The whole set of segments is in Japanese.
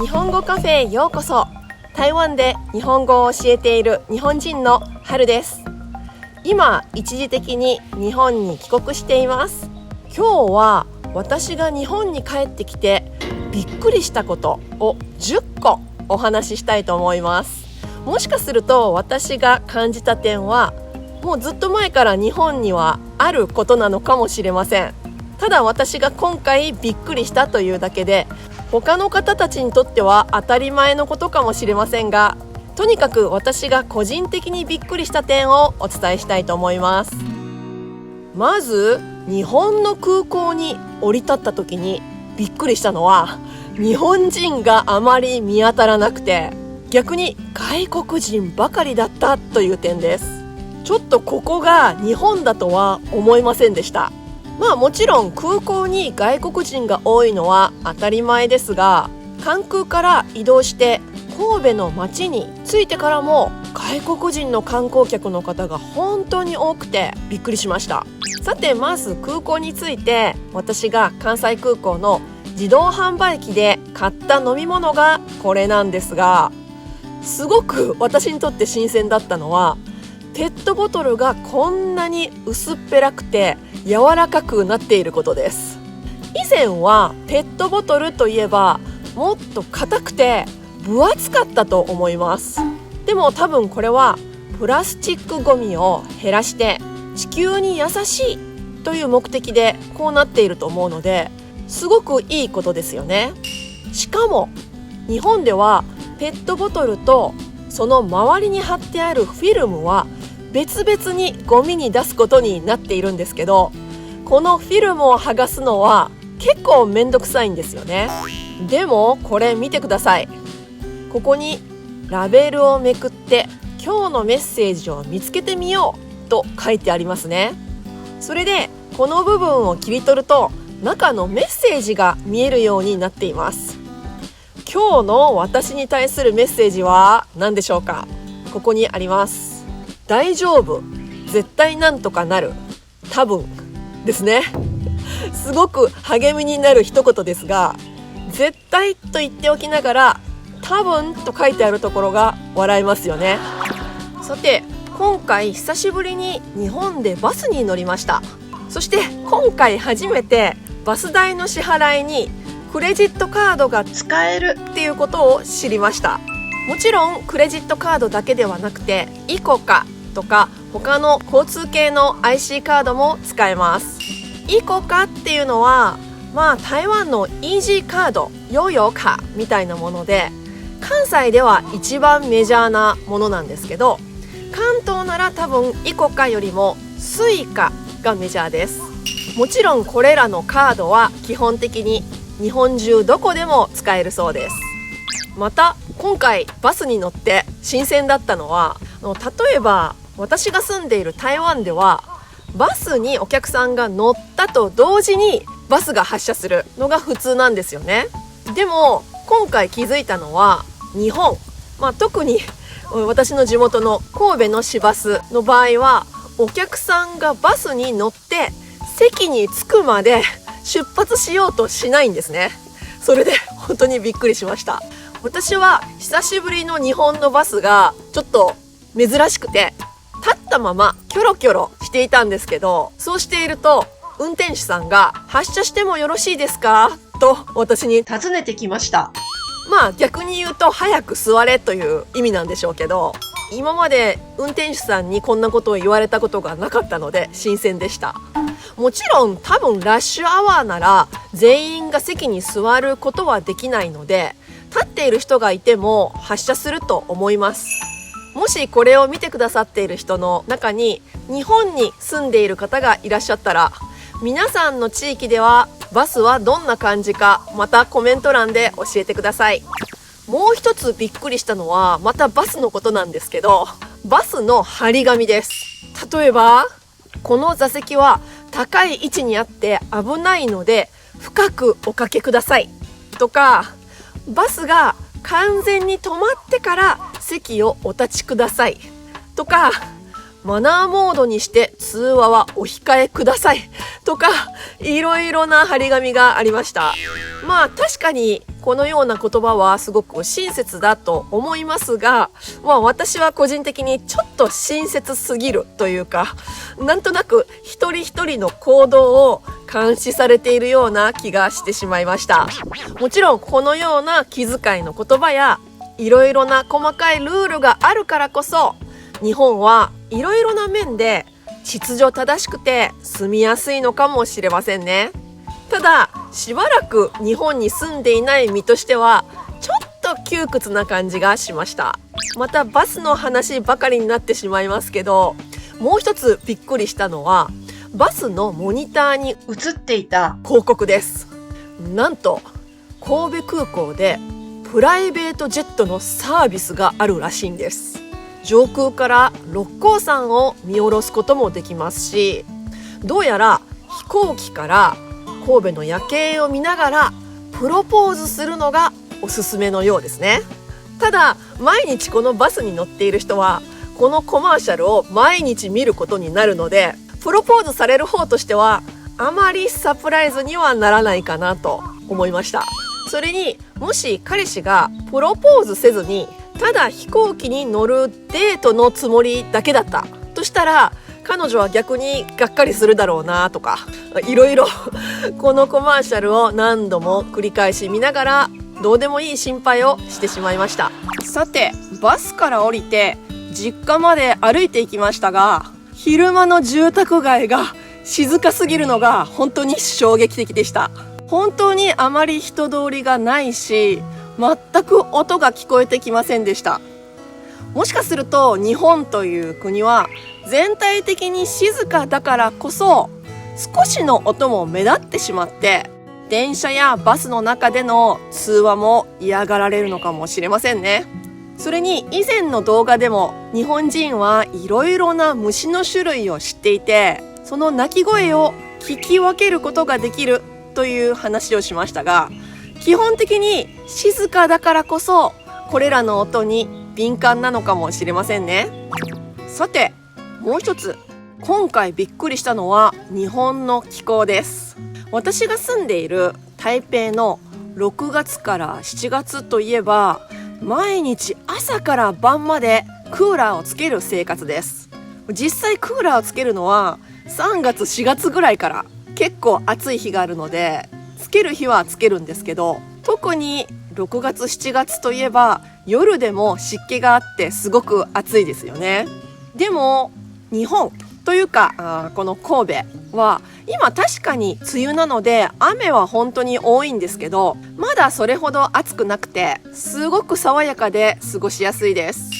日本語カフェへようこそ。台湾で日本語を教えている日本人の春です。今一時的に日本に帰国しています。今日は私が日本に帰ってきてびっくりしたことを10個お話ししたいと思います。もしかすると私が感じた点はもうずっと前から日本にはあることなのかもしれません。ただ私が今回びっくりしたというだけで、他の方たちにとっては当たり前のことかもしれませんが、とにかく私が個人的にびっくりした点をお伝えしたいと思います。まず日本の空港に降り立った時にびっくりしたのは、日本人があまり見当たらなくて、逆に外国人ばかりだったという点です。ちょっとここが日本だとは思いませんでした。もちろん空港に外国人が多いのは当たり前ですが、関空から移動して神戸の街に着いてからも外国人の観光客の方が本当に多くてびっくりしました。さて、まず空港に着いて私が関西空港の自動販売機で買った飲み物がこれなんですが、すごく私にとって新鮮だったのは、ペットボトルがこんなに薄っぺらくて柔らかくなっていることです。以前はペットボトルといえばもっと硬くて分厚かったと思います。でも多分これはプラスチックゴミを減らして地球に優しいという目的でこうなっていると思うので、すごくいいことですよね。しかも日本ではペットボトルとその周りに貼ってあるフィルムは別々にゴミに出すことになっているんですけど、このフィルムを剥がすのは結構めんどくさいんですよね。でもこれ見てください。ここにラベルをめくって今日のメッセージを見つけてみようと書いてありますね。それでこの部分を切り取ると中のメッセージが見えるようになっています。今日の私に対するメッセージは何でしょうか。ここにあります。大丈夫、絶対なんとかなる、多分ですね。すごく励みになる一言ですが、絶対と言っておきながら多分と書いてあるところが笑えますよね。さて、今回久しぶりに日本でバスに乗りました。そして今回初めてバス代の支払いにクレジットカードが使えるっていうことを知りました。もちろんクレジットカードだけではなくてイコカとか他の交通系の IC カードも使えます。イコカっていうのは台湾のイージーカード、ヨーヨーカみたいなもので、関西では一番メジャーなものなんですけど、関東なら多分イコカよりもスイカがメジャーです。もちろんこれらのカードは基本的に日本中どこでも使えるそうです。また今回バスに乗って新鮮だったのは、例えば私が住んでいる台湾ではバスにお客さんが乗ったと同時にバスが発車するのが普通なんですよね。でも今回気づいたのは、日本、特に私の地元の神戸の市バスの場合はお客さんがバスに乗って席に着くまで出発しようとしないんですね。それで本当にびっくりしました。私は久しぶりの日本のバスがちょっと珍しくて、立ったままキョロキョロしていたんですけど、そうしていると運転手さんが発車してもよろしいですかと私に尋ねてきました。逆に言うと早く座れという意味なんでしょうけど、今まで運転手さんにこんなことを言われたことがなかったので新鮮でした。もちろん多分ラッシュアワーなら全員が席に座ることはできないので、立っている人がいても発車すると思います。もしこれを見てくださっている人の中に日本に住んでいる方がいらっしゃったら、皆さんの地域ではバスはどんな感じか、またコメント欄で教えてください。もう一つびっくりしたのはまたバスのことなんですけど、バスの張り紙です。例えばこの座席は高い位置にあって危ないので深くおかけくださいとか、バスが完全に止まってから席をお立ちくださいとか、マナーモードにして通話はお控えくださいとか、いろいろな張り紙がありました。確かにこのような言葉はすごく親切だと思いますが、私は個人的にちょっと親切すぎるというか、なんとなく一人一人の行動を監視されているような気がしてしまいました。もちろんこのような気遣いの言葉やいろいろな細かいルールがあるからこそ、日本はいろいろな面で秩序正しくて住みやすいのかもしれませんね。ただしばらく日本に住んでいない身としてはちょっと窮屈な感じがしました。またバスの話ばかりになってしまいますけど、もう一つびっくりしたのはバスのモニターに映っていた広告です。なんと神戸空港でプライベートジェットのサービスがあるらしいんです。上空から六甲山を見下ろすこともできますし、どうやら飛行機から神戸の夜景を見ながらプロポーズするのがおすすめのようですね。ただ毎日このバスに乗っている人はこのコマーシャルを毎日見ることになるので、プロポーズされる方としてはあまりサプライズにはならないかなと思いました。それにもし彼氏がプロポーズせずにただ飛行機に乗るデートのつもりだけだったとしたら、彼女は逆にがっかりするだろうなとか、いろいろこのコマーシャルを何度も繰り返し見ながらどうでもいい心配をしてしまいました。さてバスから降りて実家まで歩いていきましたが、昼間の住宅街が静かすぎるのが本当に衝撃的でした。本当にあまり人通りがないし、全く音が聞こえてきませんでした。もしかすると日本という国は全体的に静かだからこそ少しの音も目立ってしまって、電車やバスの中での通話も嫌がられるのかもしれませんね。それに以前の動画でも日本人はいろいろな虫の種類を知っていて、その鳴き声を聞き分けることができるという話をしましたが、基本的に静かだからこそこれらの音に敏感なのかもしれませんね。さてもう一つ、今回びっくりしたのは日本の気候です。私が住んでいる台北の6月から7月といえば、毎日朝から晩までクーラーをつける生活です。実際クーラーをつけるのは3月4月ぐらいから結構暑い日があるので、つける日はつけるんですけど、特に6月7月といえば夜でも湿気があってすごく暑いですよね。でも日本というかこの神戸は今確かに梅雨なので雨は本当に多いんですけど、まだそれほど暑くなくてすごく爽やかで過ごしやすいです。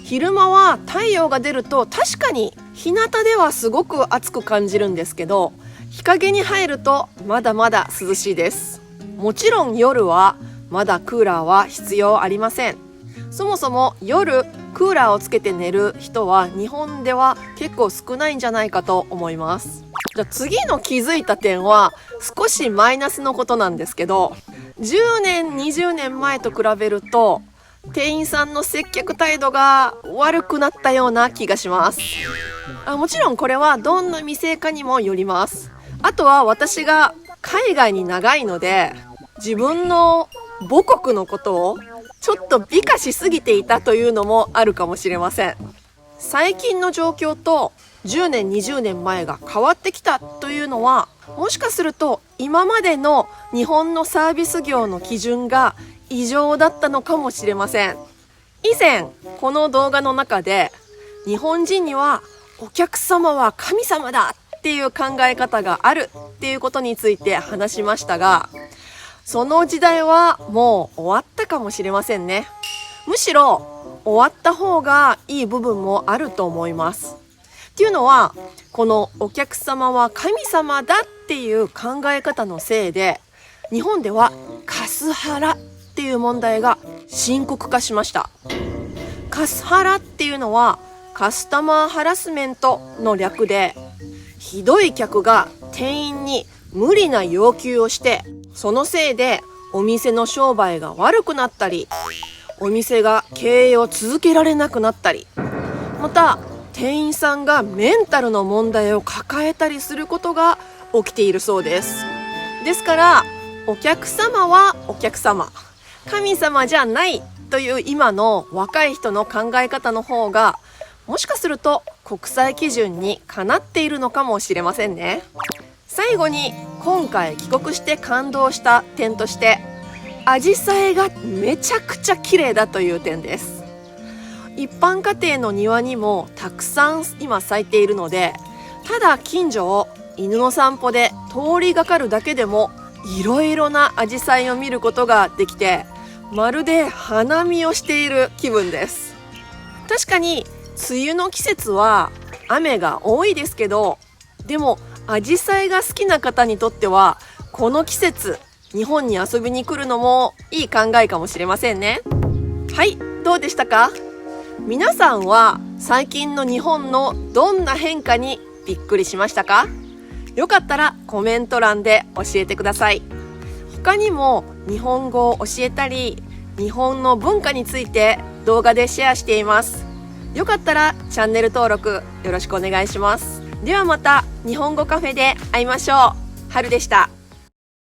昼間は太陽が出ると確かに日向ではすごく暑く感じるんですけど、日陰に入るとまだまだ涼しいです。もちろん夜はまだクーラーは必要ありません。そもそも夜クーラーをつけて寝る人は日本では結構少ないんじゃないかと思います。じゃあ次の気づいた点は少しマイナスのことなんですけど、10年20年前と比べると店員さんの接客態度が悪くなったような気がします。もちろんこれはどんな店かにもよります。あとは私が海外に長いので、自分の母国のことをちょっと美化しすぎていたというのもあるかもしれません。最近の状況と10年20年前が変わってきたというのは、もしかすると今までの日本のサービス業の基準が異常だったのかもしれません。以前この動画の中で日本人にはお客様は神様だっていう考え方があるっていうことについて話しましたが、その時代はもう終わったかもしれませんね。むしろ終わった方がいい部分もあると思います。っていうのは、このお客様は神様だっていう考え方のせいで、日本ではカスハラっていう問題が深刻化しました。カスハラっていうのはカスタマーハラスメントの略で、ひどい客が店員に無理な要求をして、そのせいでお店の商売が悪くなったり、お店が経営を続けられなくなったり、また店員さんがメンタルの問題を抱えたりすることが起きているそうです。ですからお客様はお客様、神様じゃないという今の若い人の考え方の方がもしかすると国際基準にかなっているのかもしれませんね。最後に今回帰国して感動した点として、アジサイがめちゃくちゃ綺麗だという点です。一般家庭の庭にもたくさん今咲いているので、ただ近所を犬の散歩で通りがかるだけでもいろいろなアジサイを見ることができて、まるで花見をしている気分です。確かに梅雨の季節は雨が多いですけど、でもアジサイが好きな方にとってはこの季節日本に遊びに来るのもいい考えかもしれませんね。はい、どうでしたか？皆さんは最近の日本のどんな変化にびっくりしましたか？よかったらコメント欄で教えてください。他にも日本語を教えたり、日本の文化について動画でシェアしています。よかったらチャンネル登録よろしくお願いします。ではまた日本語カフェで会いましょう。はるでした。